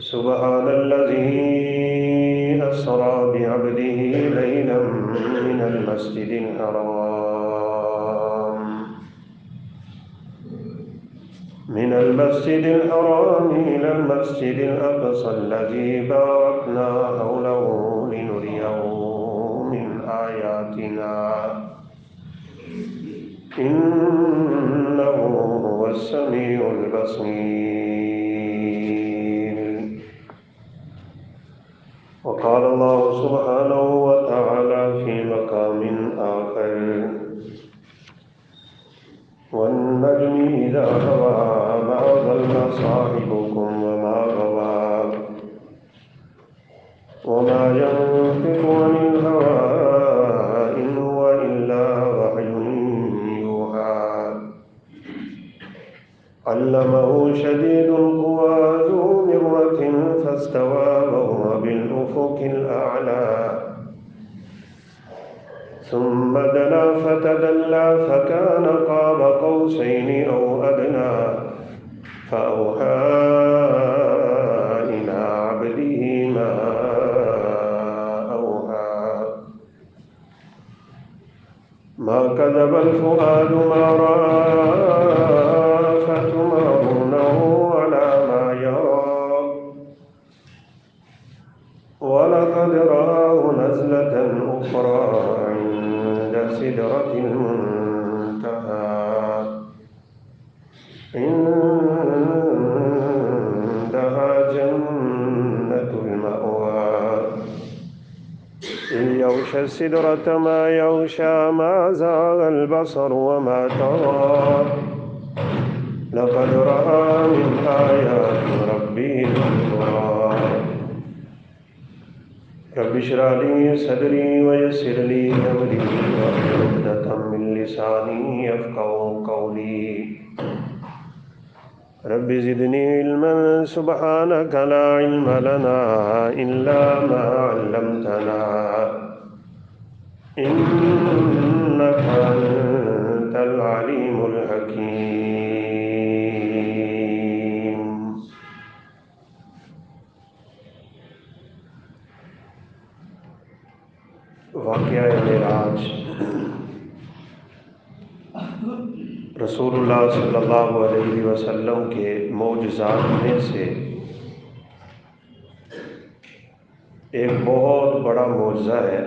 سبحان الذي أسرى بعبده ليلا من المسجد الحرام إلى المسجد الأقصى الذي باركنا حوله لنريه من آياتنا إنه هو السميع البصير. وقال الله سبحانه وتعالى في مقام آخر: والنجم إذا هوى ما ضل صاحبكم وما غوى وما ينطق عن الهوى إن هو إلا وحي يوحى علمه شديد القوى ذو مرة فاستوى وهو بالأفق الأعلى ثم دنا فتدلى فكان قاب قوسين أو أدنى فأوحى إلى عبده ما أوحى ما كذب الفؤاد ما رأى فتمارونه على ما يرى ولقد رآه نزلة أخرى عند سدرة المنتهى عندها جنة المأوى إذ يغشى السدرة ما يغشى ما زاغ البصر وما طغى لقد رأى من آيات ربه الكبرى. رب اشرح لي صدري ويسر لي أمري واحلل عقدة من لساني يفقهوا قولي. رب زدني علما سبحانك لا علم لنا إلا ما علمتنا إنك أنت العليم الحكيم. واقعہ معراج رسول اللہ صلی اللہ علیہ وسلم کے معجزات میں سے ایک بہت بڑا معجزہ ہے،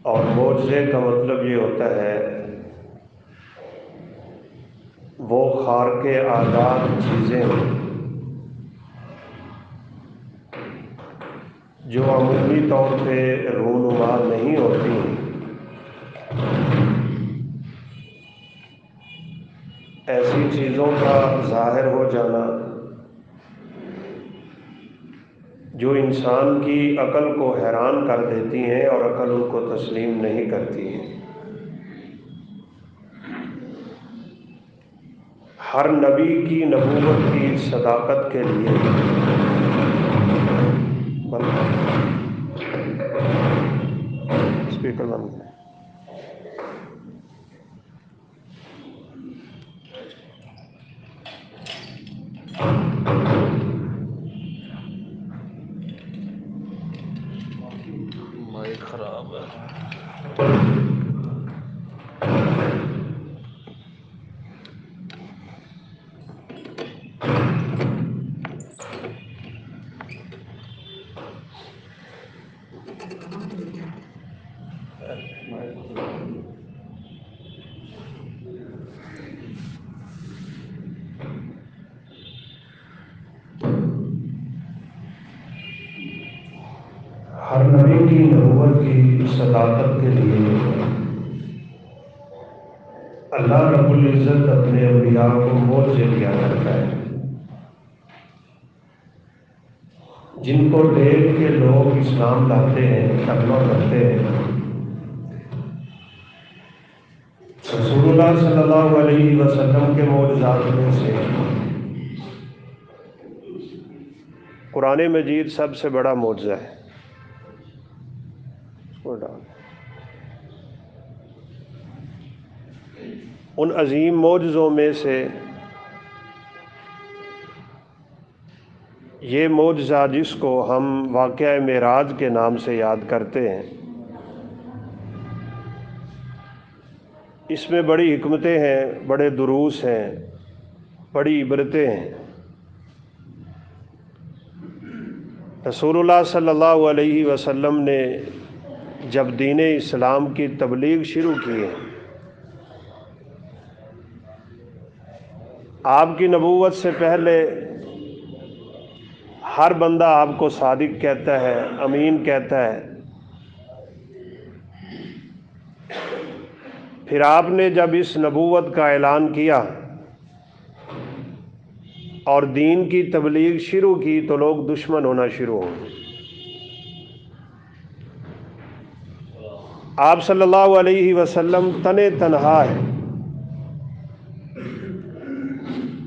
اور معجزے کا مطلب یہ ہوتا ہے وہ خارق عادات چیزیں جو عمومی طور پہ رونما نہیں ہوتی، ایسی چیزوں کا ظاہر ہو جانا جو انسان کی عقل کو حیران کر دیتی ہیں اور عقل ان کو تسلیم نہیں کرتی ہے۔ ہر نبی کی نبوت کی صداقت کے لیے اسپیکر بند ہے۔ مائک خراب ہے۔ ہر نبی کی نبوت کی صداقت کے لیے اللہ رب العزت اپنے انبیاء کو معجزے دیا کرتا ہے، جن کو دیکھ کے لوگ اسلام لاتے ہیں، تقویٰ کرتے ہیں۔ رسول اللہ صلی اللہ علیہ وسلم کے معجزات میں سے قرآن مجید سب سے بڑا معجزہ ہے۔ ان عظیم معجزوں میں سے یہ معجزہ جس کو ہم واقعہ معراج کے نام سے یاد کرتے ہیں، اس میں بڑی حکمتیں ہیں، بڑے دروس ہیں، بڑی عبرتیں ہیں۔ رسول اللہ صلی اللہ علیہ وسلم نے جب دین اسلام کی تبلیغ شروع کی ہے، آپ کی نبوت سے پہلے ہر بندہ آپ کو صادق کہتا ہے، امین کہتا ہے۔ پھر آپ نے جب اس نبوت کا اعلان کیا اور دین کی تبلیغ شروع کی تو لوگ دشمن ہونا شروع ہو گئے۔ آپ صلی اللہ علیہ وسلم تنے تنہا ہے،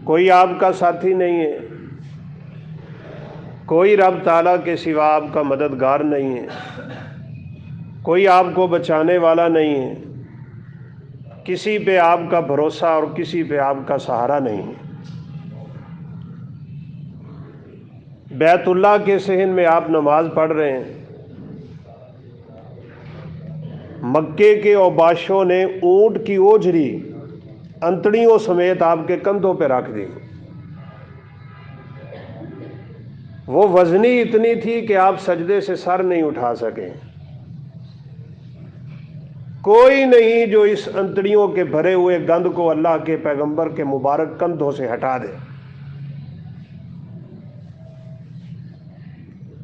کوئی آپ کا ساتھی نہیں ہے، کوئی رب تعالیٰ کے سوا آپ کا مددگار نہیں ہے، کوئی آپ کو بچانے والا نہیں ہے، کسی پہ آپ کا بھروسہ اور کسی پہ آپ کا سہارا نہیں ہے۔ بیت اللہ کے صحن میں آپ نماز پڑھ رہے ہیں، مکے کے اوباشوں نے اونٹ کی اوجری انتڑیوں سمیت آپ کے کندھوں پہ رکھ دی۔ وہ وزنی اتنی تھی کہ آپ سجدے سے سر نہیں اٹھا سکے۔ کوئی نہیں جو اس انتڑیوں کے بھرے ہوئے گند کو اللہ کے پیغمبر کے مبارک کندھوں سے ہٹا دے۔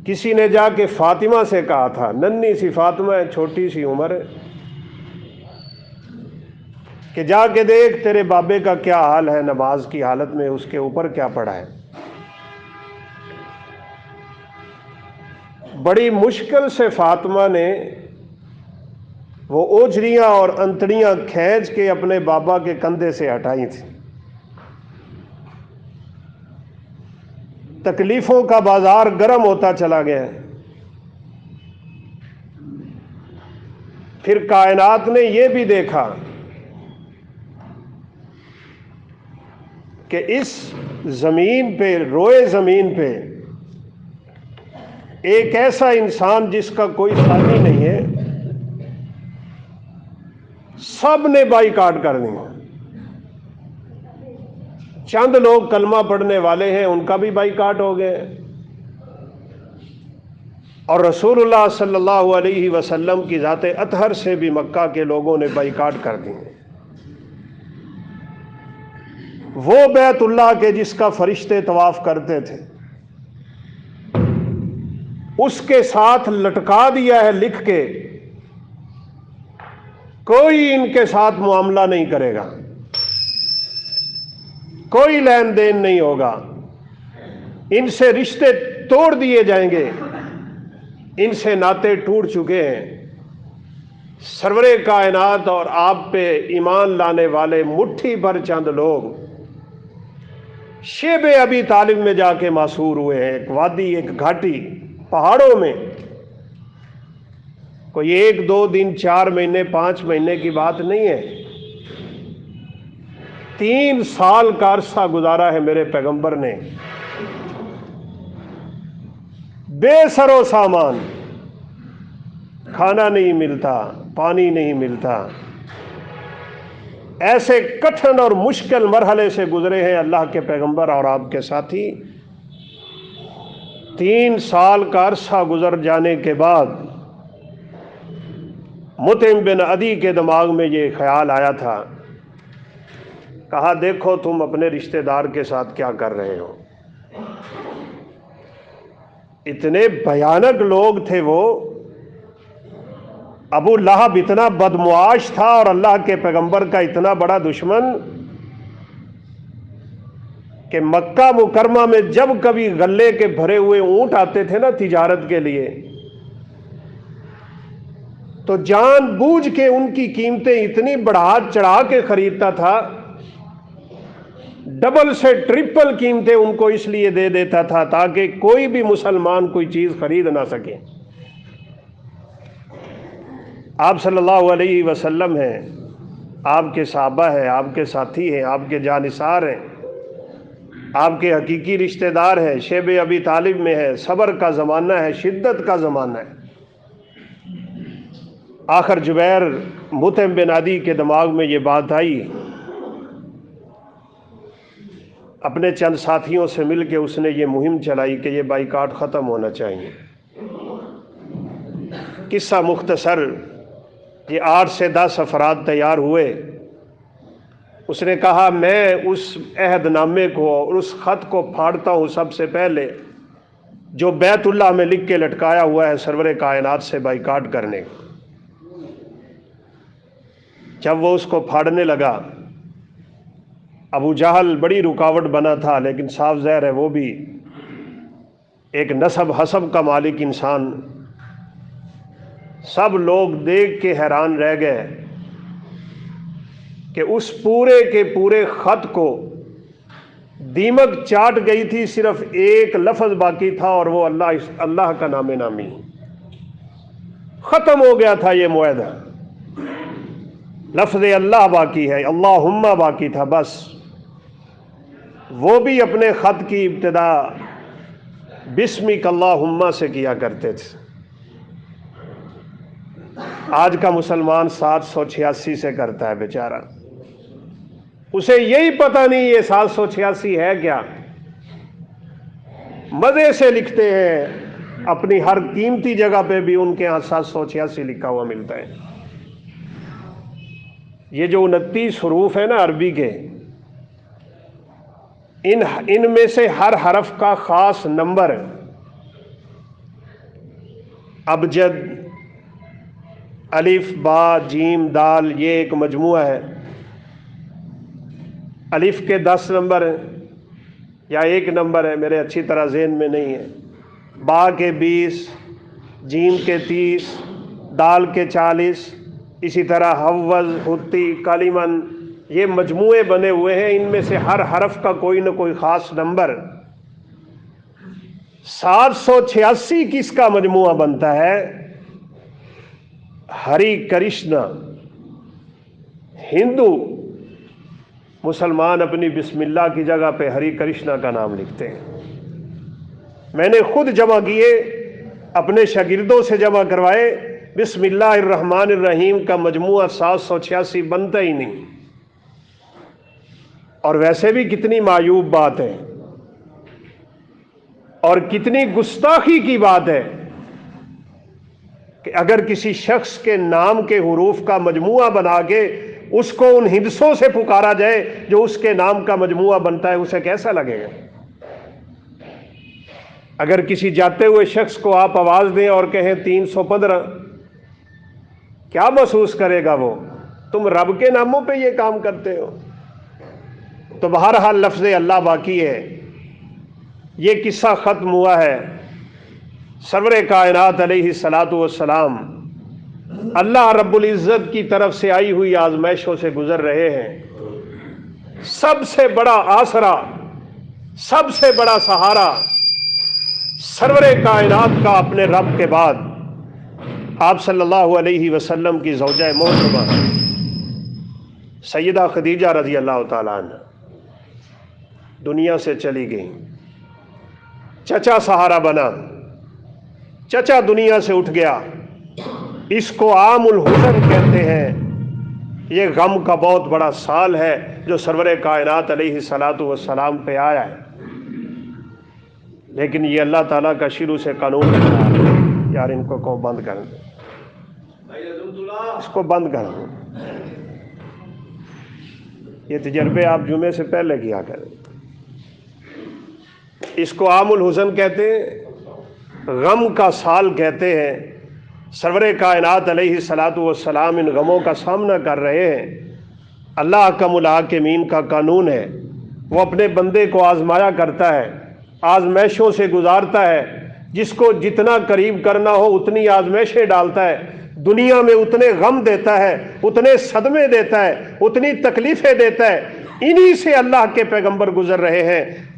کسی نے جا کے فاطمہ سے کہا تھا، ننھی سی فاطمہ ہے، چھوٹی سی عمر ہے، کہ جا کے دیکھ تیرے بابے کا کیا حال ہے، نماز کی حالت میں اس کے اوپر کیا پڑا ہے۔ بڑی مشکل سے فاطمہ نے وہ اوجریاں اور انتڑیاں کھینچ کے اپنے بابا کے کندھے سے ہٹائی تھی۔ تکلیفوں کا بازار گرم ہوتا چلا گیا۔ پھر کائنات نے یہ بھی دیکھا کہ اس زمین پہ، روئے زمین پہ ایک ایسا انسان جس کا کوئی ساتھی نہیں ہے، سب نے بائیکاٹ کر دیا۔ چند لوگ کلمہ پڑھنے والے ہیں، ان کا بھی بائیکاٹ ہو گئے، اور رسول اللہ صلی اللہ علیہ وسلم کی ذات اطہر سے بھی مکہ کے لوگوں نے بائیکاٹ کر دیے۔ وہ بیت اللہ کے جس کا فرشتے طواف کرتے تھے، اس کے ساتھ لٹکا دیا ہے لکھ کے، کوئی ان کے ساتھ معاملہ نہیں کرے گا، کوئی لین دین نہیں ہوگا، ان سے رشتے توڑ دیے جائیں گے، ان سے ناطے ٹوٹ چکے ہیں۔ سرور کائنات اور آپ پہ ایمان لانے والے مٹھی بھر چند لوگ شیب ابی طالب میں جا کے معصور ہوئے ہیں، ایک وادی، ایک گھاٹی، پہاڑوں میں۔ کوئی 1 2 دن 4 مہینے 5 مہینے کی بات نہیں ہے، 3 سال کا عرصہ گزارا ہے میرے پیغمبر نے، بے سر و سامان، کھانا نہیں ملتا، پانی نہیں ملتا، ایسے کٹھن اور مشکل مرحلے سے گزرے ہیں اللہ کے پیغمبر اور آپ کے ساتھی۔ 3 سال کا عرصہ گزر جانے کے بعد مطعم بن عدی کے دماغ میں یہ خیال آیا تھا، کہا دیکھو تم اپنے رشتہ دار کے ساتھ کیا کر رہے ہو۔ اتنے بھیانک لوگ تھے وہ۔ ابو لہب اتنا بدمعاش تھا اور اللہ کے پیغمبر کا اتنا بڑا دشمن کہ مکہ مکرمہ میں جب کبھی غلے کے بھرے ہوئے اونٹ آتے تھے نا تجارت کے لیے، تو جان بوجھ کے ان کی قیمتیں اتنی بڑھا چڑھا کے خریدتا تھا، ڈبل سے ٹرپل قیمتیں ان کو اس لیے دے دیتا تھا تاکہ کوئی بھی مسلمان کوئی چیز خرید نہ سکے۔ آپ صلی اللہ علیہ وسلم ہیں، آپ کے صحابہ ہیں، آپ کے ساتھی ہیں، آپ کے جانثار ہیں، آپ کے حقیقی رشتہ دار ہیں، شیب ابی طالب میں ہے، صبر کا زمانہ ہے، شدت کا زمانہ ہے۔ آخر جبیر مطعم بن عدی کے دماغ میں یہ بات آئی، اپنے چند ساتھیوں سے مل کے اس نے یہ مہم چلائی کہ یہ بائیکاٹ ختم ہونا چاہیے۔ قصہ مختصر، یہ 8 سے 10 افراد تیار ہوئے۔ اس نے کہا میں اس عہد نامے کو اور اس خط کو پھاڑتا ہوں سب سے پہلے جو بیت اللہ میں لکھ کے لٹکایا ہوا ہے سرور کائنات سے بائیکاٹ کرنے۔ جب وہ اس کو پھاڑنے لگا، ابو جہل بڑی رکاوٹ بنا تھا، لیکن صاف ظاہر ہے وہ بھی ایک نسب حسب کا مالک انسان۔ سب لوگ دیکھ کے حیران رہ گئے کہ اس پورے کے پورے خط کو دیمک چاٹ گئی تھی، صرف ایک لفظ باقی تھا اور وہ اللہ کا نام نامی۔ ختم ہو گیا تھا یہ معاہدہ، لفظ اللہ باقی ہے، اللہم باقی تھا بس۔ وہ بھی اپنے خط کی ابتدا بسمک اللہم سے کیا کرتے تھے۔ آج کا مسلمان 786 سے کرتا ہے بیچارہ، اسے یہی پتہ نہیں یہ 786 ہے کیا، مزے سے لکھتے ہیں، اپنی ہر قیمتی جگہ پہ بھی ان کے ہاں 786 لکھا ہوا ملتا ہے۔ یہ جو 29 حروف ہیں نا عربی کے، ان میں سے ہر حرف کا خاص نمبر، ابجد، الف، با، جیم، دال، یہ ایک مجموعہ ہے۔ الف کے 10 نمبر ہیں یا 1 نمبر ہے، میرے اچھی طرح ذہن میں نہیں ہے۔ با کے 20، جیم کے 30، دال کے 40، اسی طرح حوض، حتی، کالیمن، یہ مجموعے بنے ہوئے ہیں، ان میں سے ہر حرف کا کوئی نہ کوئی خاص نمبر۔ 786 کس کا مجموعہ بنتا ہے؟ ہری کرشنا۔ ہندو مسلمان اپنی بسم اللہ کی جگہ پہ ہری کرشنا کا نام لکھتے ہیں۔ میں نے خود جمع کیے، اپنے شاگردوں سے جمع کروائے، بسم اللہ الرحمن الرحیم کا مجموعہ 786 بنتا ہی نہیں۔ اور ویسے بھی کتنی معیوب بات ہے اور کتنی گستاخی کی بات ہے کہ اگر کسی شخص کے نام کے حروف کا مجموعہ بنا کے اس کو ان ہندسوں سے پکارا جائے جو اس کے نام کا مجموعہ بنتا ہے، اسے کیسا لگے گا؟ اگر کسی جاتے ہوئے شخص کو آپ آواز دیں اور کہیں 315، کیا محسوس کرے گا وہ؟ تم رب کے ناموں پہ یہ کام کرتے ہو؟ تو بہرحال لفظ اللہ باقی ہے۔ یہ قصہ ختم ہوا ہے، سرور کائنات علیہ الصلاۃ والسلام اللہ رب العزت کی طرف سے آئی ہوئی آزمائشوں سے گزر رہے ہیں۔ سب سے بڑا آسرا، سب سے بڑا سہارا سرور کائنات کا اپنے رب کے بعد آپ صلی اللہ علیہ وسلم کی زوجہ محترمہ سیدہ خدیجہ رضی اللہ تعالیٰ عنہ دنیا سے چلی گئی۔ چچا سہارا بنا، چچا دنیا سے اٹھ گیا۔ اس کو عام الحزن کہتے ہیں۔ یہ غم کا بہت بڑا سال ہے جو سرور کائنات علیہ الصلاۃ والسلام پہ آیا ہے، لیکن یہ اللہ تعالیٰ کا شروع سے قانون ہے۔ یار ان کو بند کر دیں، اس کو بند کر دیں۔ یہ تجربے آپ جمعے سے پہلے کیا کریں۔ اس کو عام الحزن کہتے ہیں، غم کا سال کہتے ہیں۔ سرور کائنات علیہ الصلاۃ والسلام ان غموں کا سامنا کر رہے ہیں۔ اللہ احکم الحاکمین کا قانون ہے، وہ اپنے بندے کو آزمایا کرتا ہے، آزمائشوں سے گزارتا ہے۔ جس کو جتنا قریب کرنا ہو اتنی آزمائشیں ڈالتا ہے، دنیا میں اتنے غم دیتا ہے، اتنے صدمے دیتا ہے، اتنی تکلیفیں دیتا ہے۔ انہی سے اللہ کے پیغمبر گزر رہے ہیں۔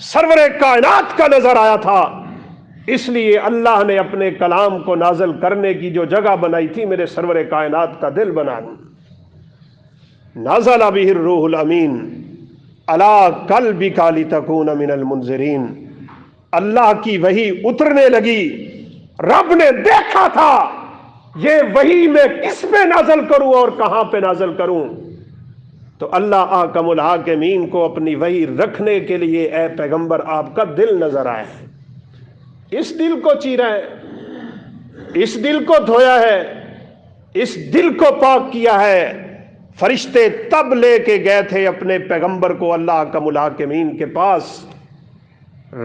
سرور کائنات کا نظر آیا تھا، اس لیے اللہ نے اپنے کلام کو نازل کرنے کی جو جگہ بنائی تھی میرے سرور کائنات کا دل بنا دی۔ نزل بہ الروح الامین علی قلبک لتکون من المنذرین، اللہ کی وحی اترنے لگی، رب نے دیکھا تھا یہ وحی میں کس پہ نازل کروں اور کہاں پہ نازل کروں، تو اللہ احکم الحاکمین کو اپنی وحی رکھنے کے لیے اے پیغمبر آپ کا دل نظر آیا ہے، اس دل کو چیرا ہے، اس دل کو دھویا ہے، اس دل کو پاک کیا ہے۔ فرشتے تب لے کے گئے تھے اپنے پیغمبر کو اللہ احکم الحاکمین کے پاس،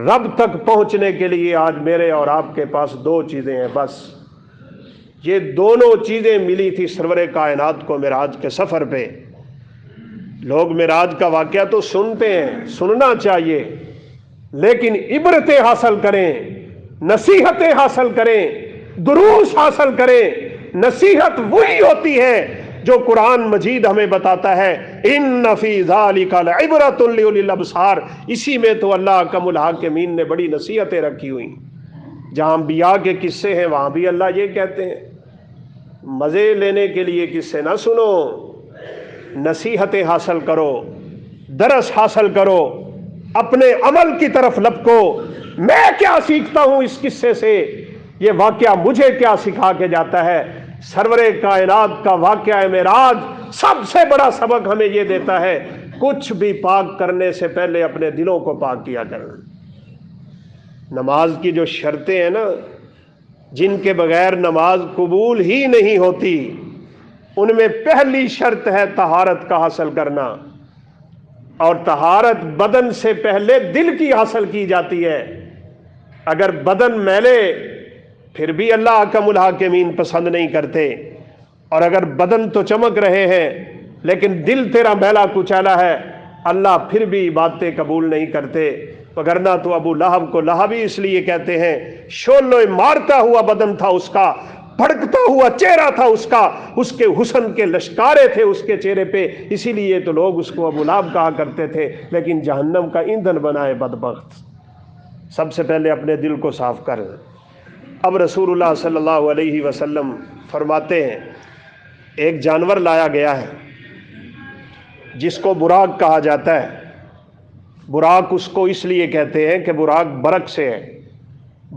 رب تک پہنچنے کے لیے آج میرے اور آپ کے پاس دو چیزیں ہیں بس۔ یہ دونوں چیزیں ملی تھی سرور کائنات کو معراج کے سفر پہ۔ لوگ معراج کا واقعہ تو سنتے ہیں، سننا چاہیے، لیکن عبرتیں حاصل کریں، نصیحتیں حاصل کریں، دروس حاصل کریں۔ نصیحت وہی ہوتی ہے جو قرآن مجید ہمیں بتاتا ہے ان فی ذالک لعبرۃ لأولی الابصار، اسی میں تو اللہ احکم الحاکمین نے بڑی نصیحتیں رکھی ہوئی۔ جہاں انبیاء کے قصے ہیں وہاں بھی اللہ یہ کہتے ہیں مزے لینے کے لیے قصے نہ سنو، نصیحتیں حاصل کرو، درس حاصل کرو، اپنے عمل کی طرف لپکو۔ میں کیا سیکھتا ہوں اس قصے سے، یہ واقعہ مجھے کیا سکھا کے جاتا ہے؟ سرور کائنات کا واقعہ معراج سب سے بڑا سبق ہمیں یہ دیتا ہے، کچھ بھی پاک کرنے سے پہلے اپنے دلوں کو پاک کیا کرنا۔ نماز کی جو شرطیں ہیں نا، جن کے بغیر نماز قبول ہی نہیں ہوتی، ان میں پہلی شرط ہے طہارت کا حاصل کرنا، اور طہارت بدن سے پہلے دل کی حاصل کی جاتی ہے۔ اگر بدن میلے پھر بھی اللہ احکم الحاکمین پسند نہیں کرتے، اور اگر بدن تو چمک رہے ہیں لیکن دل تیرا میلا کچالا ہے، اللہ پھر بھی باتیں قبول نہیں کرتے۔ وگرنہ تو ابو لہب کو لہبی اس لیے کہتے ہیں، شولے مارتا ہوا بدن تھا اس کا، بھڑکتا ہوا چہرہ تھا اس کا، اس کے حسن کے لشکارے تھے اس کے چہرے پہ، اسی لیے تو لوگ اس کو ابو لہب کہا کرتے تھے، لیکن جہنم کا ایندھن بنائے بدبخت۔ سب سے پہلے اپنے دل کو صاف کر۔ اب رسول اللہ صلی اللہ علیہ وسلم فرماتے ہیں ایک جانور لایا گیا ہے جس کو براق کہا جاتا ہے۔ براق اس کو اس لیے کہتے ہیں کہ براق برق سے ہے،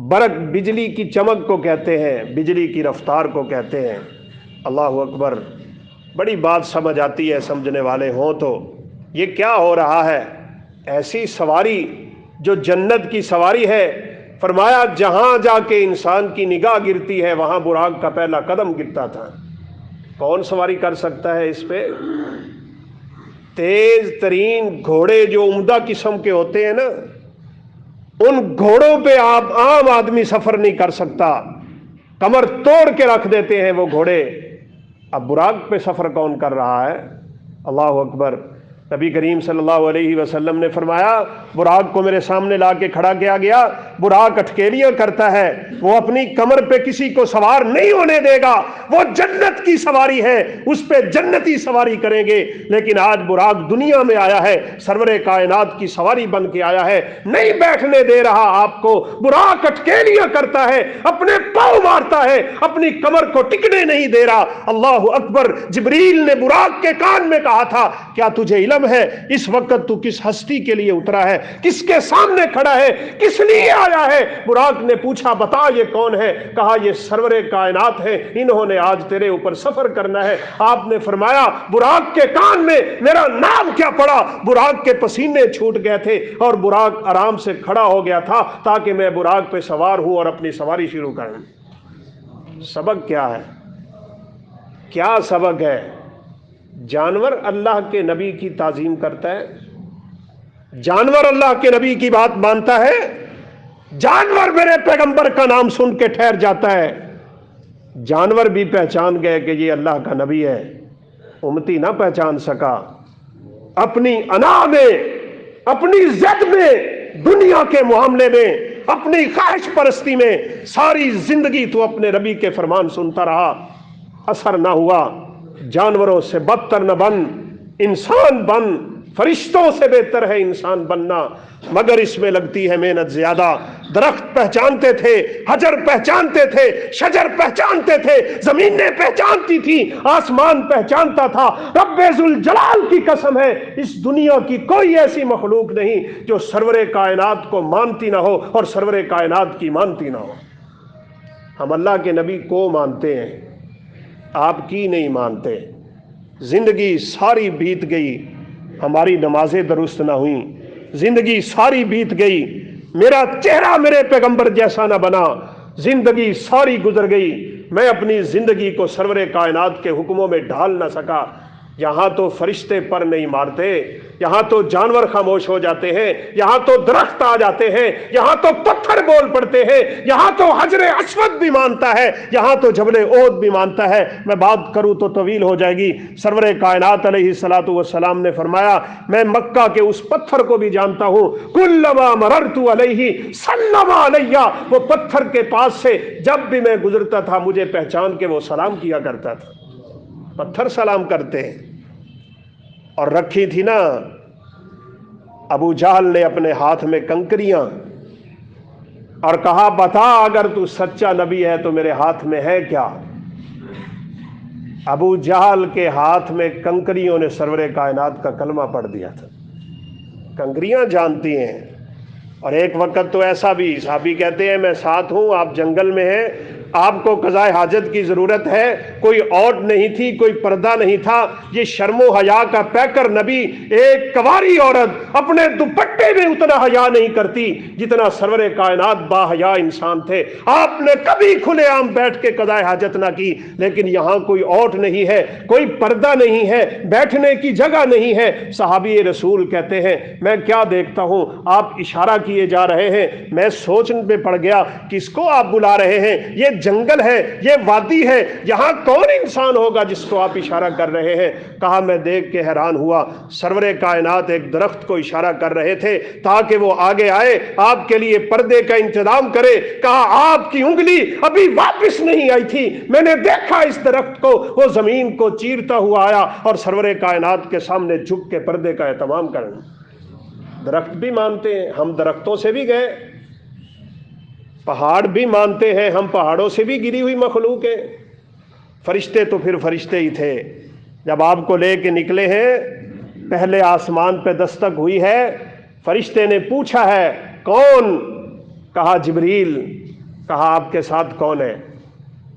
برق بجلی کی چمک کو کہتے ہیں، بجلی کی رفتار کو کہتے ہیں۔ اللہ اکبر، بڑی بات سمجھ آتی ہے سمجھنے والے ہوں تو۔ یہ کیا ہو رہا ہے؟ ایسی سواری جو جنت کی سواری ہے، فرمایا جہاں جا کے انسان کی نگاہ گرتی ہے وہاں براق کا پہلا قدم گرتا تھا۔ کون سواری کر سکتا ہے اس پہ؟ تیز ترین گھوڑے جو عمدہ قسم کے ہوتے ہیں نا، ان گھوڑوں پہ آپ عام آدمی سفر نہیں کر سکتا، کمر توڑ کے رکھ دیتے ہیں وہ گھوڑے۔ اب براق پہ سفر کون کر رہا ہے؟ اللہ اکبر۔ نبی کریم صلی اللہ علیہ وسلم نے فرمایا براق کو میرے سامنے لا کے کھڑا کیا گیا، براق اٹکیلیاں کرتا ہے، وہ اپنی کمر پہ کسی کو سوار نہیں ہونے دے گا، وہ جنت کی سواری ہے، اس پہ جنتی سواری کریں گے۔ لیکن آج براق دنیا میں آیا ہے، سرور کائنات کی سواری بن کے آیا ہے، نہیں بیٹھنے دے رہا آپ کو، براق اٹکیلیاں کرتا ہے، اپنے پاؤں مارتا ہے، اپنی کمر کو ٹکنے نہیں دے رہا۔ اللہ اکبر۔ جبریل نے براق کے کان میں کہا تھا کیا تجھے علم ہے اس وقت تو کس ہستی کے لیے اترا ہے، کس کے سامنے کھڑا ہے، کس لیے آیا ہے؟ براق نے پوچھا بتا یہ کون ہے؟ کہا یہ سرور کائنات ہے، انہوں نے آج تیرے اوپر سفر کرنا ہے۔ آپ نے فرمایا براق کے کان میں میرا نام کیا پڑا؟ براق کے پسینے چھوٹ گئے تھے اور براق آرام سے کھڑا ہو گیا تھا تاکہ میں براق پہ سوار ہوں اور اپنی سواری شروع کروں۔ سبق کیا ہے؟ کیا سبق ہے؟ جانور اللہ کے نبی کی تعظیم کرتا ہے، جانور اللہ کے نبی کی بات مانتا ہے، جانور میرے پیغمبر کا نام سن کے ٹھہر جاتا ہے۔ جانور بھی پہچان گئے کہ یہ اللہ کا نبی ہے، امتی نہ پہچان سکا۔ اپنی انا میں، اپنی ضد میں، دنیا کے معاملے میں، اپنی خواہش پرستی میں ساری زندگی تو اپنے ربی کے فرمان سنتا رہا، اثر نہ ہوا۔ جانوروں سے بدتر نہ بن، انسان بن، فرشتوں سے بہتر ہے انسان بننا، مگر اس میں لگتی ہے محنت زیادہ۔ درخت پہچانتے تھے، حجر پہچانتے تھے، شجر پہچانتے تھے، زمینیں پہچانتی تھی، آسمان پہچانتا تھا۔ رب ذوالجلال کی قسم ہے، اس دنیا کی کوئی ایسی مخلوق نہیں جو سرور کائنات کو مانتی نہ ہو اور سرور کائنات کی مانتی نہ ہو۔ ہم اللہ کے نبی کو مانتے ہیں، آپ کی نہیں مانتے۔ زندگی ساری بیت گئی، ہماری نمازیں درست نہ ہوئیں، زندگی ساری بیت گئی، میرا چہرہ میرے پیغمبر جیسا نہ بنا، زندگی ساری گزر گئی، میں اپنی زندگی کو سرور کائنات کے حکموں میں ڈھال نہ سکا۔ یہاں تو فرشتے پر نہیں مارتے، یہاں تو جانور خاموش ہو جاتے ہیں، یہاں تو درخت آ جاتے ہیں، یہاں تو پتھر بول پڑتے ہیں، یہاں تو حجر اسود بھی مانتا ہے، یہاں تو جبل احد بھی مانتا ہے۔ میں بات کروں تو طویل ہو جائے گی۔ سرور کائنات علیہ الصلوۃ والسلام نے فرمایا، میں مکہ کے اس پتھر کو بھی جانتا ہوں، کلما مررت علیہ سلم علی، وہ پتھر کے پاس سے جب بھی میں گزرتا تھا مجھے پہچان کے وہ سلام کیا کرتا تھا۔ پتھر سلام کرتے ہیں۔ اور رکھی تھی نا ابو جہل نے اپنے ہاتھ میں کنکریاں، اور کہا بتا اگر تو سچا نبی ہے تو میرے ہاتھ میں ہے کیا؟ ابو جہل کے ہاتھ میں کنکریوں نے سرور کائنات کا کلمہ پڑھ دیا تھا۔ کنکریاں جانتی ہیں۔ اور ایک وقت تو ایسا بھی، صحابی کہتے ہیں میں ساتھ ہوں، آپ جنگل میں ہیں، آپ کو قضاء حاجت کی ضرورت ہے، کوئی اوٹ نہیں تھی، کوئی پردہ نہیں تھا، یہ شرم و حیا کا پیکر نبی، ایک کنواری عورت اپنے دوپٹے میں اتنا حیا نہیں کرتی جتنا سرور کائنات با حیا انسان تھے۔ آپ نے کبھی کھلے عام بیٹھ کے قضاء حاجت نہ کی، لیکن یہاں کوئی اوٹ نہیں ہے، کوئی پردہ نہیں ہے، بیٹھنے کی جگہ نہیں ہے۔ صحابی رسول کہتے ہیں میں کیا دیکھتا ہوں، آپ اشارہ کیے جا رہے ہیں، میں سوچنے میں پڑ گیا کس کو آپ بلا رہے ہیں؟ یہ جنگل ہے، یہ وادی ہے، یہاں کون انسان ہوگا جس کو آپ اشارہ کر رہے ہیں؟ کہا میں دیکھ کے حیران ہوا، سرور کائنات ایک درخت کو اشارہ کر رہے تھے تاکہ وہ آگے آئے، آپ کے لیے پردے کا انتظام کرے۔ کہا آپ کی انگلی ابھی واپس نہیں آئی تھی، میں نے دیکھا اس درخت کو، وہ زمین کو چیرتا ہوا آیا اور سرور کائنات کے سامنے جھک کے پردے کا اہتمام کرنا۔ درخت بھی مانتے ہیں، ہم درختوں سے بھی گئے، پہاڑ بھی مانتے ہیں، ہم پہاڑوں سے بھی گری ہوئی مخلوق ہیں۔ فرشتے تو پھر فرشتے ہی تھے۔ جب آپ کو لے کے نکلے ہیں، پہلے آسمان پہ دستک ہوئی ہے، فرشتے نے پوچھا ہے کون؟ کہا جبریل۔ کہا آپ کے ساتھ کون ہے؟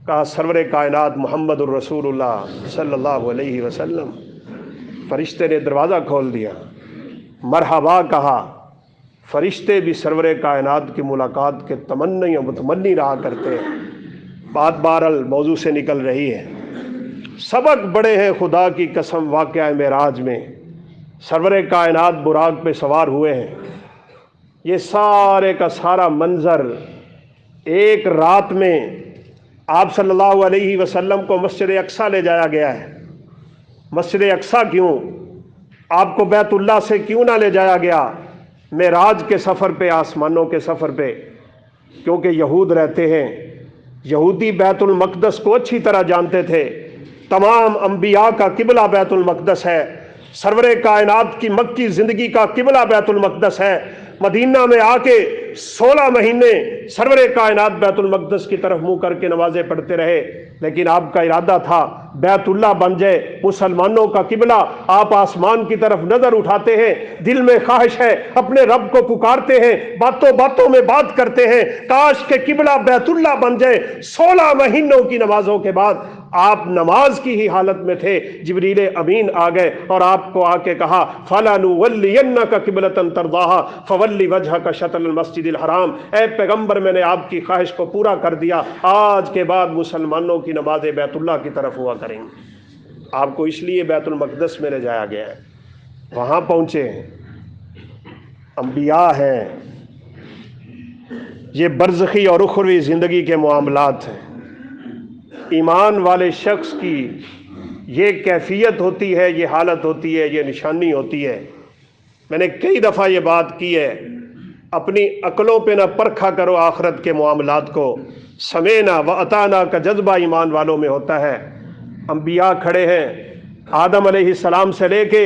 کہا سرور کائنات محمد الرسول اللہ صلی اللہ علیہ وسلم۔ فرشتے نے دروازہ کھول دیا، مرحبا کہا۔ فرشتے بھی سرور کائنات کی ملاقات کے تمنی و متمنی رہا کرتے ہیں۔ بات بہرحال موضوع سے نکل رہی ہے۔ سبق بڑے ہیں خدا کی قسم واقعہ معراج میں۔ سرور کائنات براق پہ سوار ہوئے ہیں، یہ سارے کا سارا منظر ایک رات میں آپ صلی اللہ علیہ وسلم کو مسجد اقصیٰ لے جایا گیا ہے۔ مسجد اقصیٰ کیوں؟ آپ کو بیت اللہ سے کیوں نہ لے جایا گیا معراج کے سفر پہ، آسمانوں کے سفر پہ؟ کیونکہ یہود رہتے ہیں، یہودی بیت المقدس کو اچھی طرح جانتے تھے۔ تمام انبیاء کا قبلہ بیت المقدس ہے، سرور کائنات کی مکی زندگی کا قبلہ بیت المقدس ہے۔ مدینہ میں آ کے 16 مہینے سرور کائنات بیت المقدس کی طرف منہ کر کے نمازیں پڑھتے رہے، لیکن آپ کا ارادہ تھا بیت اللہ بن جائے، مسلمانوں کا قبلہ۔ آپ آسمان کی طرف نظر اٹھاتے ہیں، دل میں خواہش ہے، اپنے رب کو پکارتے ہیں، باتوں باتوں میں بات کرتے ہیں کاش کہ قبلہ بیت اللہ بن جائے۔ 16 مہینوں کی نمازوں کے بعد آپ نماز کی ہی حالت میں تھے، جبریل امین آ گئے اور آپ کو آ کے کہا فَلَنُوَلِّيَنَّكَ قِبْلَةً تَرْضَاهَا فَوَلِّ وَجْهَكَ شَطْرَ الْمَسْجِدِ الْحَرَامِ۔ اے پیغمبر میں نے آپ کی خواہش کو پورا کر دیا، آج کے بعد مسلمانوں کی نمازیں بیت اللہ کی طرف ہوا کریں گے۔ آپ کو اس لیے بیت المقدس میں لے جایا گیا ہے، وہاں پہنچے ہیں، انبیاء ہیں، یہ برزخی اور اخروی زندگی کے معاملات ہیں۔ ایمان والے شخص کی یہ کیفیت ہوتی ہے، یہ حالت ہوتی ہے، یہ نشانی ہوتی ہے۔ میں نے کئی دفعہ یہ بات کی ہے، اپنی عقلوں پہ نہ پرکھا کرو آخرت کے معاملات کو۔ سمینا و اطانا کا جذبہ ایمان والوں میں ہوتا ہے۔ انبیاء کھڑے ہیں، آدم علیہ السلام سے لے کے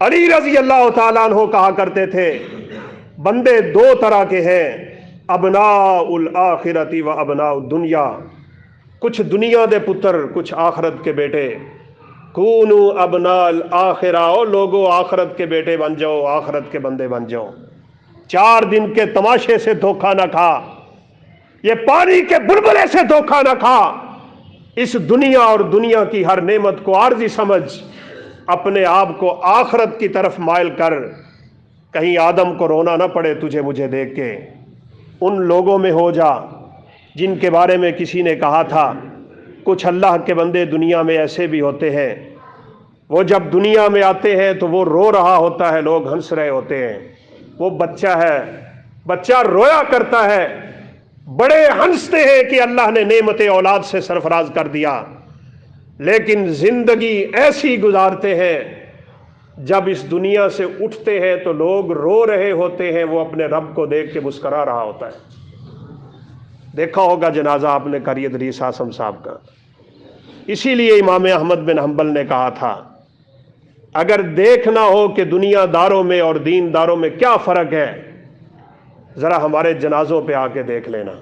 علی رضی اللہ تعالیٰ عنہ کہا کرتے تھے بندے دو طرح کے ہیں، ابناء الآخرت و ابناء الدنیا، کچھ دنیا دے پتر کچھ آخرت کے بیٹے، کونو ابناء الآخرہ، لوگو آخرت کے بیٹے بن جاؤ، آخرت کے بندے بن جاؤ، 4 دن کے تماشے سے دھوکہ نہ کھا، یہ پانی کے بلبلے سے دھوکہ نہ کھا، اس دنیا اور دنیا کی ہر نعمت کو عارضی سمجھ، اپنے آپ کو آخرت کی طرف مائل کر، کہیں آدم کو رونا نہ پڑے تجھے مجھے دیکھ کے۔ ان لوگوں میں ہو جا جن کے بارے میں کسی نے کہا تھا کچھ اللہ کے بندے دنیا میں ایسے بھی ہوتے ہیں، وہ جب دنیا میں آتے ہیں تو وہ رو رہا ہوتا ہے، لوگ ہنس رہے ہوتے ہیں، وہ بچہ ہے، بچہ رویا کرتا ہے، بڑے ہنستے ہیں کہ اللہ نے نعمت اولاد سے سرفراز کر دیا، لیکن زندگی ایسی گزارتے ہیں جب اس دنیا سے اٹھتے ہیں تو لوگ رو رہے ہوتے ہیں، وہ اپنے رب کو دیکھ کے مسکرا رہا ہوتا ہے۔ دیکھا ہوگا جنازہ آپ نے قاری ادریس اعظم صاحب کا۔ اسی لیے امام احمد بن حنبل نے کہا تھا اگر دیکھنا ہو کہ دنیا داروں میں اور دین داروں میں کیا فرق ہے، ذرا ہمارے جنازوں پہ آ کے دیکھ لینا۔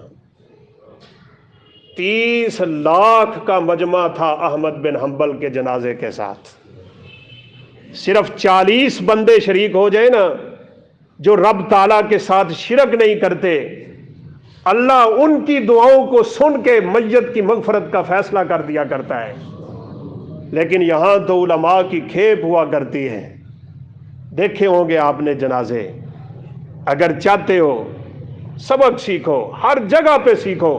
30 لاکھ کا مجمع تھا احمد بن حنبل کے جنازے کے ساتھ، صرف 40 بندے شریک ہو جائے نا جو رب تعالیٰ کے ساتھ شرک نہیں کرتے، اللہ ان کی دعاؤں کو سن کے میت کی مغفرت کا فیصلہ کر دیا کرتا ہے۔ لیکن یہاں تو علماء کی کھیپ ہوا کرتی ہے۔ دیکھے ہوں گے آپ نے جنازے، اگر چاہتے ہو سبق سیکھو، ہر جگہ پہ سیکھو،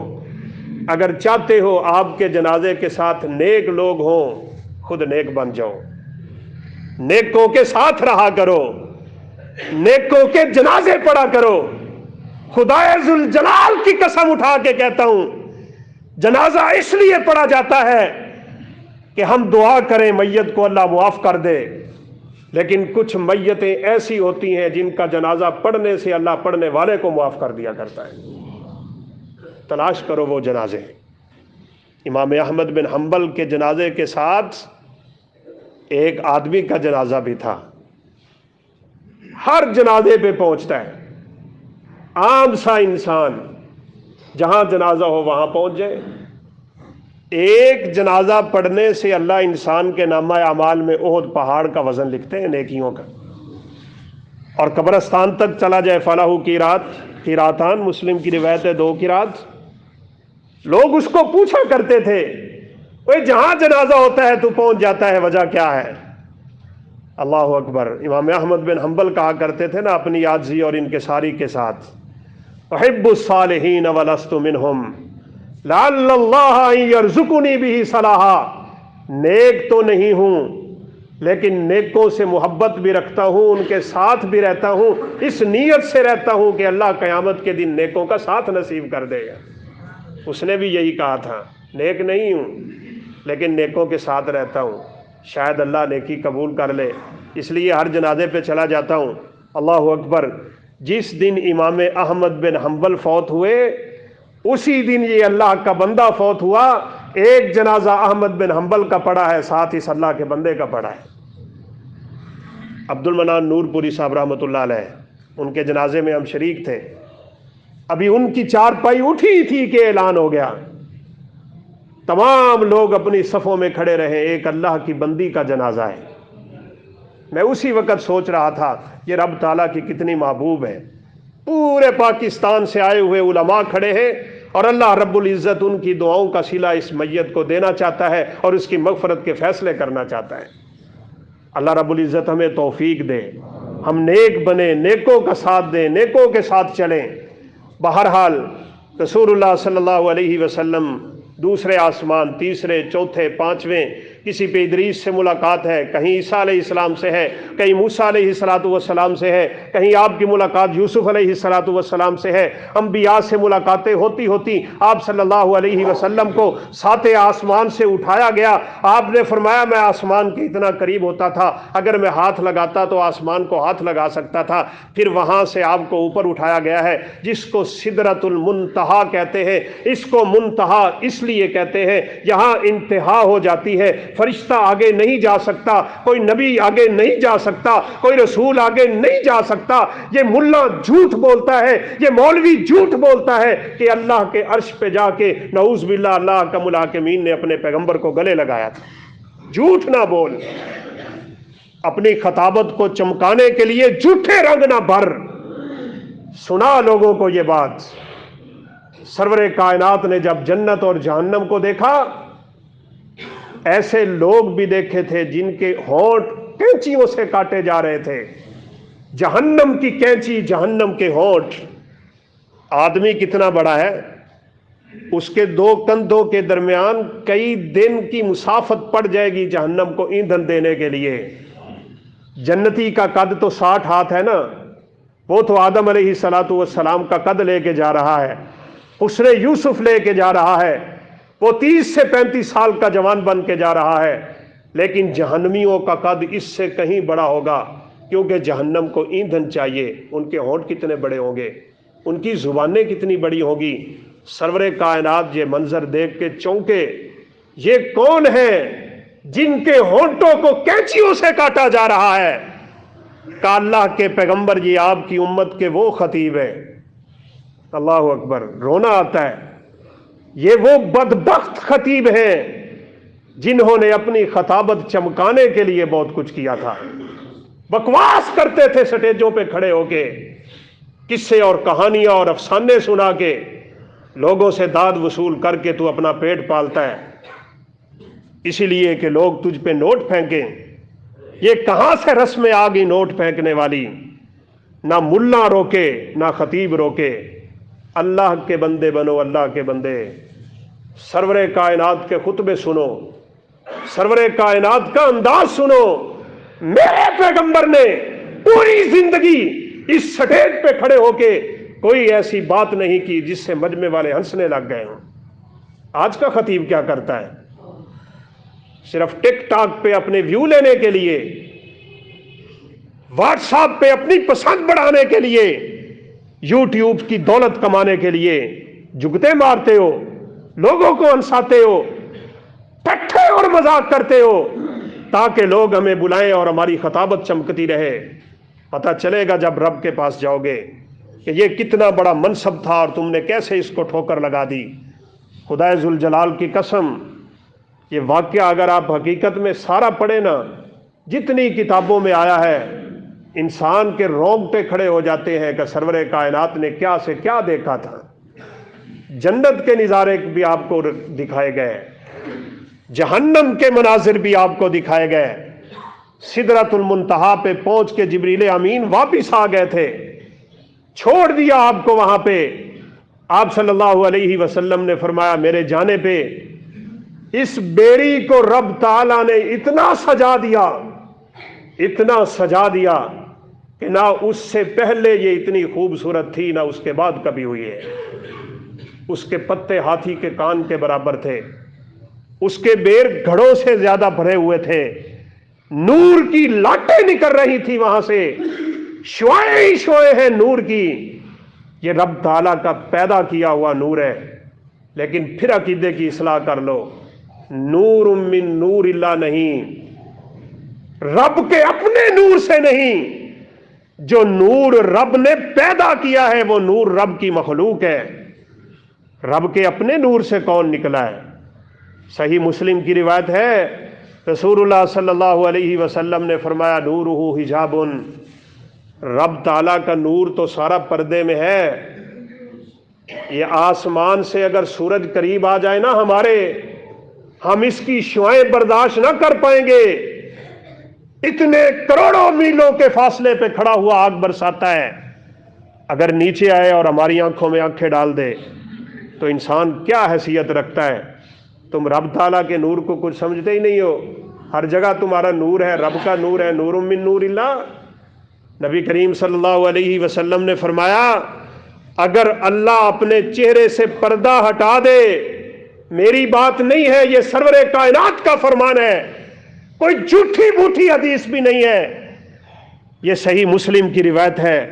اگر چاہتے ہو آپ کے جنازے کے ساتھ نیک لوگ ہوں، خود نیک بن جاؤ، نیکوں کے ساتھ رہا کرو، نیکوں کے جنازے پڑھا کرو۔ خدائے ذوالجلال کی قسم اٹھا کے کہتا ہوں، جنازہ اس لیے پڑھا جاتا ہے کہ ہم دعا کریں میت کو اللہ معاف کر دے، لیکن کچھ میتیں ایسی ہوتی ہیں جن کا جنازہ پڑھنے سے اللہ پڑھنے والے کو معاف کر دیا کرتا ہے۔ تلاش کرو وہ جنازے۔ امام احمد بن حنبل کے جنازے کے ساتھ ایک آدمی کا جنازہ بھی تھا، ہر جنازے پہ پہنچتا ہے، عام سا انسان جہاں جنازہ ہو وہاں پہنچ جائے۔ ایک جنازہ پڑھنے سے اللہ انسان کے نامہ اعمال میں احد پہاڑ کا وزن لکھتے ہیں نیکیوں کا، اور قبرستان تک چلا جائے فلاح قیراتان، مسلم کی روایت ہے 2 قیرات۔ لوگ اس کو پوچھا کرتے تھے اوے جہاں جنازہ ہوتا ہے تو پہنچ جاتا ہے، وجہ کیا ہے؟ اللہ اکبر۔ امام احمد بن حنبل کہا کرتے تھے نا اپنی عاجزی اور انکساری کے ساتھ، احب الصالحین ولست منہم لعل اللہ ان یرزقنی بہ صلاحا، نیک تو نہیں ہوں لیکن نیکوں سے محبت بھی رکھتا ہوں، ان کے ساتھ بھی رہتا ہوں، اس نیت سے رہتا ہوں کہ اللہ قیامت کے دن نیکوں کا ساتھ نصیب کر دے گا۔ اس نے بھی یہی کہا تھا، نیک نہیں ہوں لیکن نیکوں کے ساتھ رہتا ہوں، شاید اللہ نیکی قبول کر لے، اس لیے ہر جنازے پہ چلا جاتا ہوں۔ اللہ اکبر۔ جس دن امام احمد بن حنبل فوت ہوئے اسی دن یہ اللہ کا بندہ فوت ہوا، ایک جنازہ احمد بن حنبل کا پڑا ہے، ساتھ اس اللہ کے بندے کا پڑا ہے۔ عبد المنان نور پوری صاحب رحمۃ اللہ علیہ، ان کے جنازے میں ہم شریک تھے، ابھی ان کی چارپائی اٹھی تھی کہ اعلان ہو گیا، تمام لوگ اپنی صفوں میں کھڑے رہے، ایک اللہ کی بندی کا جنازہ ہے۔ میں اسی وقت سوچ رہا تھا یہ رب تعالیٰ کی کتنی محبوب ہے، پورے پاکستان سے آئے ہوئے علماء کھڑے ہیں اور اللہ رب العزت ان کی دعاؤں کا صلہ اس میت کو دینا چاہتا ہے اور اس کی مغفرت کے فیصلے کرنا چاہتا ہے۔ اللہ رب العزت ہمیں توفیق دے، ہم نیک بنے، نیکوں کا ساتھ دیں، نیکوں کے ساتھ چلیں۔ بہرحال رسول اللہ صلی اللہ علیہ وسلم دوسرے آسمان، تیسرے، چوتھے، پانچویں، کسی پہ ادریس سے ملاقات ہے، کہیں عیسیٰ علیہ السلام سے ہے، کہیں موسیٰ علیہ السلام سے ہے، کہیں آپ کی ملاقات یوسف علیہ السلام سے ہے۔ انبیاء سے ملاقاتیں ہوتی ہوتی آپ صلی اللہ علیہ وسلم کو 7 آسمان سے اٹھایا گیا۔ آپ نے فرمایا میں آسمان کے اتنا قریب ہوتا تھا، اگر میں ہاتھ لگاتا تو آسمان کو ہاتھ لگا سکتا تھا۔ پھر وہاں سے آپ کو اوپر اٹھایا گیا ہے، جس کو سدرۃ المنتہا کہتے ہیں۔ اس کو منتہا اس لیے کہتے ہیں یہاں انتہا ہو جاتی ہے، فرشتہ آگے نہیں جا سکتا، کوئی نبی آگے نہیں جا سکتا، کوئی رسول آگے نہیں جا سکتا۔ یہ ملا جھوٹ بولتا ہے، یہ مولوی جھوٹ بولتا ہے کہ اللہ کے عرش پہ جا کے نعوذ باللہ اللہ کا ملاکمین نے اپنے پیغمبر کو گلے لگایا تھا۔ جھوٹ نہ بول، اپنی خطابت کو چمکانے کے لیے جھوٹے رنگ نہ بھر۔ سنا لوگوں کو یہ بات۔ سرور کائنات نے جب جنت اور جہنم کو دیکھا، ایسے لوگ بھی دیکھے تھے جن کے ہونٹ کینچیوں سے کاٹے جا رہے تھے۔ جہنم کی کینچی، جہنم کے ہونٹ۔ آدمی کتنا بڑا ہے، اس کے دو کندھوں کے درمیان کئی دن کی مسافت پڑ جائے گی جہنم کو ایندھن دینے کے لیے۔ جنتی کا قد تو 60 ہاتھ ہے نا، وہ تو آدم علیہ السلام کا قد لے کے جا رہا ہے، حسن یوسف لے کے جا رہا ہے، وہ 30 سے 35 سال کا جوان بن کے جا رہا ہے۔ لیکن جہنمیوں کا قد اس سے کہیں بڑا ہوگا، کیونکہ جہنم کو ایندھن چاہیے۔ ان کے ہونٹ کتنے بڑے ہوں گے، ان کی زبانیں کتنی بڑی ہوگی۔ سرور کائنات یہ منظر دیکھ کے چونکے، یہ کون ہے جن کے ہونٹوں کو کینچیوں سے کاٹا جا رہا ہے؟ کہ اللہ کے پیغمبر یہ آپ کی امت کے وہ خطیب ہیں۔ اللہ اکبر، رونا آتا ہے۔ یہ وہ بدبخت خطیب ہیں جنہوں نے اپنی خطابت چمکانے کے لیے بہت کچھ کیا تھا۔ بکواس کرتے تھے سٹیجوں پہ کھڑے ہو کے، قصے اور کہانیاں اور افسانے سنا کے لوگوں سے داد وصول کر کے تو اپنا پیٹ پالتا ہے، اسی لیے کہ لوگ تجھ پہ نوٹ پھینکیں۔ یہ کہاں سے رسم آ گئی نوٹ پھینکنے والی؟ نہ ملا روکے نہ خطیب روکے۔ اللہ کے بندے بنو، اللہ کے بندے۔ سرور کائنات کے خطبے سنو، سرور کائنات کا انداز سنو۔ میرے پیغمبر نے پوری زندگی اس سٹیج پہ کھڑے ہو کے کوئی ایسی بات نہیں کی جس سے مجمع والے ہنسنے لگ گئے ہوں۔ آج کا خطیب کیا کرتا ہے؟ صرف ٹک ٹاک پہ اپنے ویو لینے کے لیے، واٹس ایپ پہ اپنی پسند بڑھانے کے لیے، یوٹیوب کی دولت کمانے کے لیے جگتے مارتے ہو، لوگوں کو ہنساتے ہو، ٹٹھے اور مذاق کرتے ہو تاکہ لوگ ہمیں بلائیں اور ہماری خطابت چمکتی رہے۔ پتہ چلے گا جب رب کے پاس جاؤ گے کہ یہ کتنا بڑا منصب تھا اور تم نے کیسے اس کو ٹھوکر لگا دی۔ خدا ذوالجلال کی قسم، یہ واقعہ اگر آپ حقیقت میں سارا پڑھیں نا، جتنی کتابوں میں آیا ہے، انسان کے رونگٹے کھڑے ہو جاتے ہیں کہ سرور کائنات نے کیا سے کیا دیکھا تھا۔ جنت کے نظارے بھی آپ کو دکھائے گئے، جہنم کے مناظر بھی آپ کو دکھائے گئے۔ سدرۃ المنتہا پہ پہنچ کے جبریل امین واپس آ گئے تھے، چھوڑ دیا آپ کو وہاں پہ۔ آپ صلی اللہ علیہ وسلم نے فرمایا میرے جانے پہ اس بیڑی کو رب تعالیٰ نے اتنا سجا دیا، اتنا سجا دیا کہ نہ اس سے پہلے یہ اتنی خوبصورت تھی نہ اس کے بعد کبھی ہوئی ہے۔ اس کے پتے ہاتھی کے کان کے برابر تھے، اس کے بیر گھڑوں سے زیادہ بھرے ہوئے تھے، نور کی لاٹیں نکل رہی تھی وہاں سے، شعائیں ہی شعائیں ہیں نور کی۔ یہ رب تعالیٰ کا پیدا کیا ہوا نور ہے۔ لیکن پھر عقیدے کی اصلاح کر لو، نور من نور اللہ نہیں، رب کے اپنے نور سے نہیں۔ جو نور رب نے پیدا کیا ہے وہ نور رب کی مخلوق ہے، رب کے اپنے نور سے کون نکلا ہے؟ صحیح مسلم کی روایت ہے، رسول اللہ صلی اللہ علیہ وسلم نے فرمایا نورہ حجاب، رب تعالیٰ کا نور تو سارا پردے میں ہے۔ یہ آسمان سے اگر سورج قریب آ جائے نا ہمارے، ہم اس کی شعائیں برداشت نہ کر پائیں گے۔ اتنے کروڑوں میلوں کے فاصلے پہ کھڑا ہوا آگ برساتا ہے، اگر نیچے آئے اور ہماری آنکھوں میں آنکھیں ڈال دے تو انسان کیا حیثیت رکھتا ہے؟ تم رب تعالیٰ کے نور کو کچھ سمجھتے ہی نہیں ہو۔ ہر جگہ تمہارا نور ہے، رب کا نور ہے، نور من نور اللہ۔ نبی کریم صلی اللہ علیہ وسلم نے فرمایا اگر اللہ اپنے چہرے سے پردہ ہٹا دے، میری بات نہیں ہے، یہ سرور کائنات کا فرمان ہے، کوئی جھوٹی بوٹی حدیث بھی نہیں ہے، یہ صحیح مسلم کی روایت ہے۔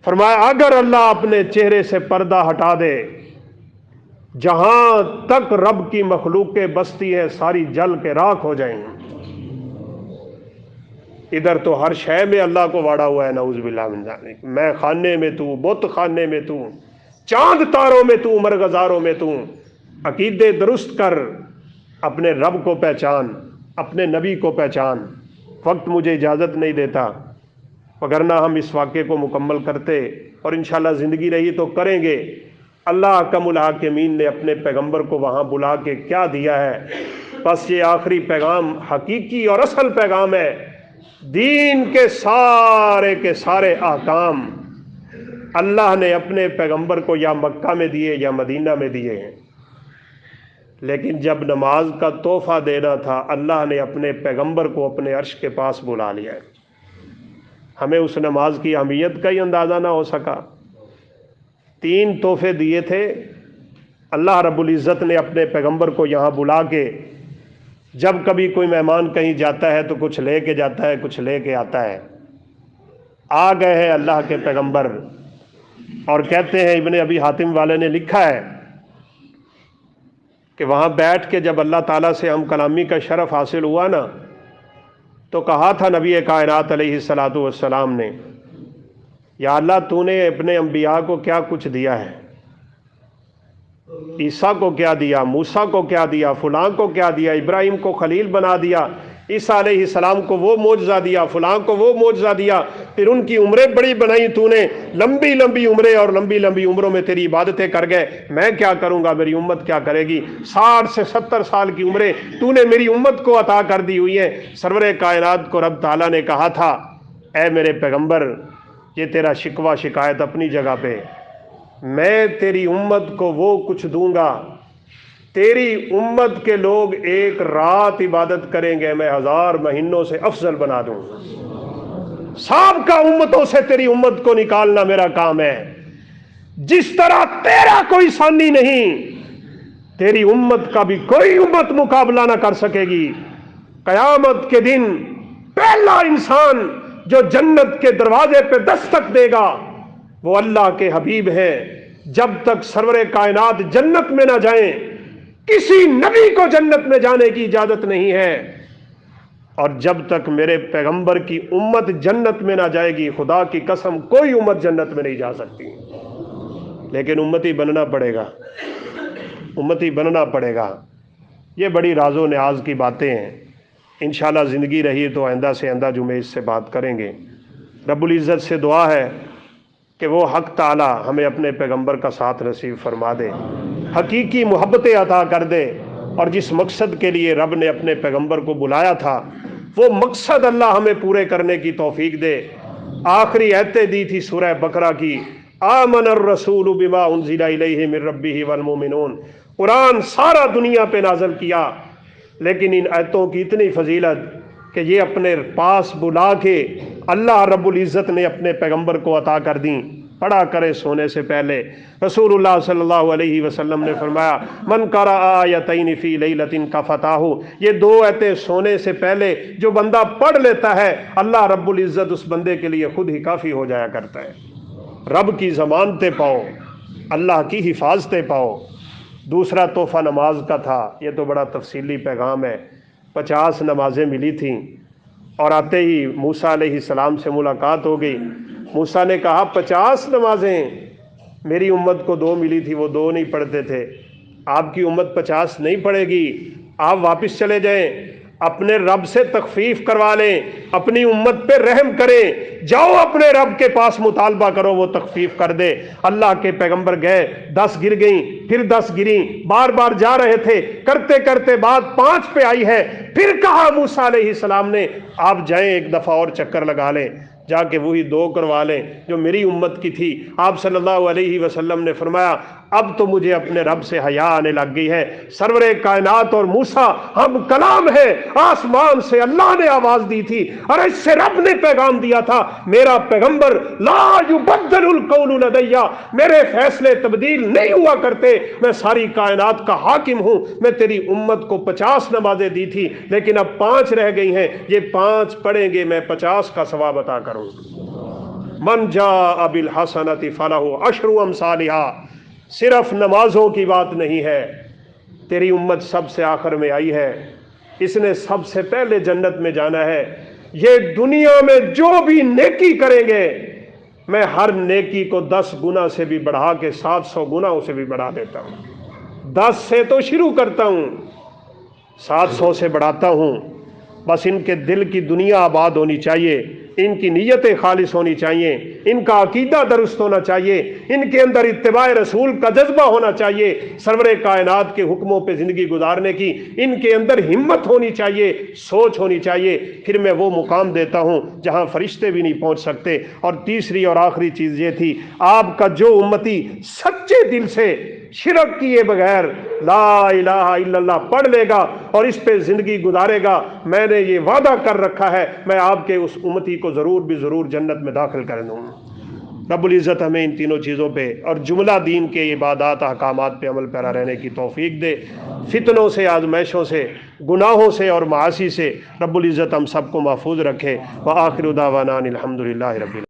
فرمایا اگر اللہ اپنے چہرے سے پردہ ہٹا دے جہاں تک رب کی مخلوقیں بستی ہیں ساری جل کے راکھ ہو جائیں گی۔ ادھر تو ہر شے میں اللہ کو واڑا ہوا ہے، نعوذ باللہ من ذالک۔ میں خانے میں تو، بت خانے میں تو، چاند تاروں میں تو، مرغزاروں میں تو۔ عقیدے درست کر، اپنے رب کو پہچان، اپنے نبی کو پہچان۔ وقت مجھے اجازت نہیں دیتا، وگرنہ ہم اس واقعے کو مکمل کرتے، اور انشاءاللہ زندگی رہی تو کریں گے۔ اللہ احکم الحاکمین نے اپنے پیغمبر کو وہاں بلا کے کیا دیا ہے؟ بس یہ آخری پیغام حقیقی اور اصل پیغام ہے۔ دین کے سارے احکام اللہ نے اپنے پیغمبر کو یا مکہ میں دیے یا مدینہ میں دیے ہیں، لیکن جب نماز کا تحفہ دینا تھا اللہ نے اپنے پیغمبر کو اپنے عرش کے پاس بلا لیا ہے۔ ہمیں اس نماز کی اہمیت کا ہی اندازہ نہ ہو سکا۔ 3 تحفے دیے تھے اللہ رب العزت نے اپنے پیغمبر کو یہاں بلا کے۔ جب کبھی کوئی مہمان کہیں جاتا ہے تو کچھ لے کے جاتا ہے، کچھ لے کے آتا ہے۔ آ گئے ہیں اللہ کے پیغمبر، اور کہتے ہیں ابن ابی حاتم والے نے لکھا ہے کہ وہاں بیٹھ کے جب اللہ تعالیٰ سے ہم کلامی کا شرف حاصل ہوا نا، تو کہا تھا نبی کائنات علیہ الصلاۃ والسلام نے، یا اللہ تو نے اپنے انبیاء کو کیا کچھ دیا ہے، عیسیٰ کو کیا دیا، موسیٰ کو کیا دیا، فلاں کو کیا دیا، ابراہیم کو خلیل بنا دیا، عیسیٰ علیہ السلام کو وہ معجزہ دیا، فلاں کو وہ معجزہ دیا، پھر ان کی عمریں بڑی بنائی تو نے، لمبی لمبی عمریں، اور لمبی لمبی عمروں میں تیری عبادتیں کر گئے۔ میں کیا کروں گا، میری امت کیا کرے گی؟ 60 سے 70 سال کی عمریں تو نے میری امت کو عطا کر دی ہوئی ہیں۔ سرور کائنات کو رب تعالیٰ نے کہا تھا، اے میرے پیغمبر، یہ تیرا شکوہ شکایت اپنی جگہ پہ، میں تیری امت کو وہ کچھ دوں گا، تیری امت کے لوگ ایک رات عبادت کریں گے میں 1000 مہینوں سے افضل بنا دوں گا۔ سابقہ امتوں سے تیری امت کو نکالنا میرا کام ہے۔ جس طرح تیرا کوئی ثانی نہیں، تیری امت کا بھی کوئی امت مقابلہ نہ کر سکے گی۔ قیامت کے دن پہلا انسان جو جنت کے دروازے پہ دستک دے گا وہ اللہ کے حبیب ہیں۔ جب تک سرور کائنات جنت میں نہ جائیں، کسی نبی کو جنت میں جانے کی اجازت نہیں ہے، اور جب تک میرے پیغمبر کی امت جنت میں نہ جائے گی، خدا کی قسم کوئی امت جنت میں نہیں جا سکتی۔ لیکن امتی بننا پڑے گا، امتی بننا پڑے گا۔ یہ بڑی راز و نیاز کی باتیں ہیں، انشاءاللہ زندگی رہی تو آئندہ سے آئندہ جمعے اس سے بات کریں گے۔ رب العزت سے دعا ہے کہ وہ حق تعالی ہمیں اپنے پیغمبر کا ساتھ نصیب فرما دے، حقیقی محبتیں عطا کر دے، اور جس مقصد کے لیے رب نے اپنے پیغمبر کو بلایا تھا وہ مقصد اللہ ہمیں پورے کرنے کی توفیق دے۔ آخری ایتیں دی تھی سورہ بقرہ کی، آمن الرسول بما انزل الیہ من ربہ والمؤمنون۔ قرآن سارا دنیا پہ نازل کیا، لیکن ان آیتوں کی اتنی فضیلت کہ یہ اپنے پاس بلا کے اللہ رب العزت نے اپنے پیغمبر کو عطا کر دیں۔ پڑھا کرے سونے سے پہلے۔ رسول اللہ صلی اللہ علیہ وسلم نے فرمایا، من قرأ آیتین فی لیلۃ کفتاہ، یہ 2 آیتیں سونے سے پہلے جو بندہ پڑھ لیتا ہے، اللہ رب العزت اس بندے کے لیے خود ہی کافی ہو جایا کرتا ہے۔ رب کی ضمانتیں پاؤ، اللہ کی حفاظتیں پاؤ۔ دوسرا تحفہ نماز کا تھا، یہ تو بڑا تفصیلی پیغام ہے۔ 50 نمازیں ملی تھیں، اور آتے ہی موسیٰ علیہ السلام سے ملاقات ہو گئی۔ موسیٰ نے کہا 50 نمازیں، میری امت کو 2 ملی تھی، وہ 2 نہیں پڑھتے تھے، آپ کی امت 50 نہیں پڑھے گی، آپ واپس چلے جائیں، اپنے رب سے تخفیف کروا لیں، اپنی امت پہ رحم کریں، جاؤ اپنے رب کے پاس مطالبہ کرو وہ تخفیف کر دے۔ اللہ کے پیغمبر گئے، 10 گر گئیں، پھر 10 گریں، بار بار جا رہے تھے، کرتے کرتے بات 5 پہ آئی ہے۔ پھر کہا موسیٰ علیہ السلام نے، آپ جائیں ایک دفعہ اور چکر لگا لیں، جا کے وہی 2 کروا لیں جو میری امت کی تھی۔ آپ صلی اللہ علیہ وسلم نے فرمایا، اب تو مجھے اپنے رب سے حیا آنے لگ گئی ہے۔ سرور کائنات اور موسیٰ ہم کلام ہے، آسمان سے اللہ نے آواز دی تھی، اور اس سے رب نے پیغام دیا تھا، میرا پیغمبر لا یبدل القول لدی، میرے فیصلے تبدیل نہیں ہوا کرتے، میں ساری کائنات کا حاکم ہوں۔ میں تیری امت کو 50 نمازیں دی تھی، لیکن اب 5 رہ گئی ہیں، یہ 5 پڑھیں گے، میں 50 کا ثواب عطا کروں۔ من جاء بالحسنۃ فلہ 10 امثالھا، صرف نمازوں کی بات نہیں ہے، تیری امت سب سے آخر میں آئی ہے، اس نے سب سے پہلے جنت میں جانا ہے۔ یہ دنیا میں جو بھی نیکی کریں گے میں ہر نیکی کو 10 گنا سے بھی بڑھا کے 700 گنا اسے بھی بڑھا دیتا ہوں۔ 10 سے تو شروع کرتا ہوں، 700 سے بڑھاتا ہوں۔ بس ان کے دل کی دنیا آباد ہونی چاہیے، ان کی نیتیں خالص ہونی چاہیے، ان کا عقیدہ درست ہونا چاہیے، ان کے اندر اتباع رسول کا جذبہ ہونا چاہیے، سرور کائنات کے حکموں پہ زندگی گزارنے کی ان کے اندر ہمت ہونی چاہیے، سوچ ہونی چاہیے۔ پھر میں وہ مقام دیتا ہوں جہاں فرشتے بھی نہیں پہنچ سکتے۔ اور تیسری اور آخری چیز یہ تھی، آپ کا جو امتی سچے دل سے شرک کیے بغیر لا الہ الا اللہ پڑھ لے گا اور اس پہ زندگی گزارے گا، میں نے یہ وعدہ کر رکھا ہے میں آپ کے اس امتی کو ضرور بھی ضرور جنت میں داخل کر دوں۔ رب العزت ہمیں ان تینوں چیزوں پہ اور جملہ دین کے عبادات احکامات پہ عمل پیرا رہنے کی توفیق دے۔ فتنوں سے، آزمائشوں سے، گناہوں سے اور معاصی سے رب العزت ہم سب کو محفوظ رکھے۔ وآخر دعوانا الحمدللہ رب العالمین۔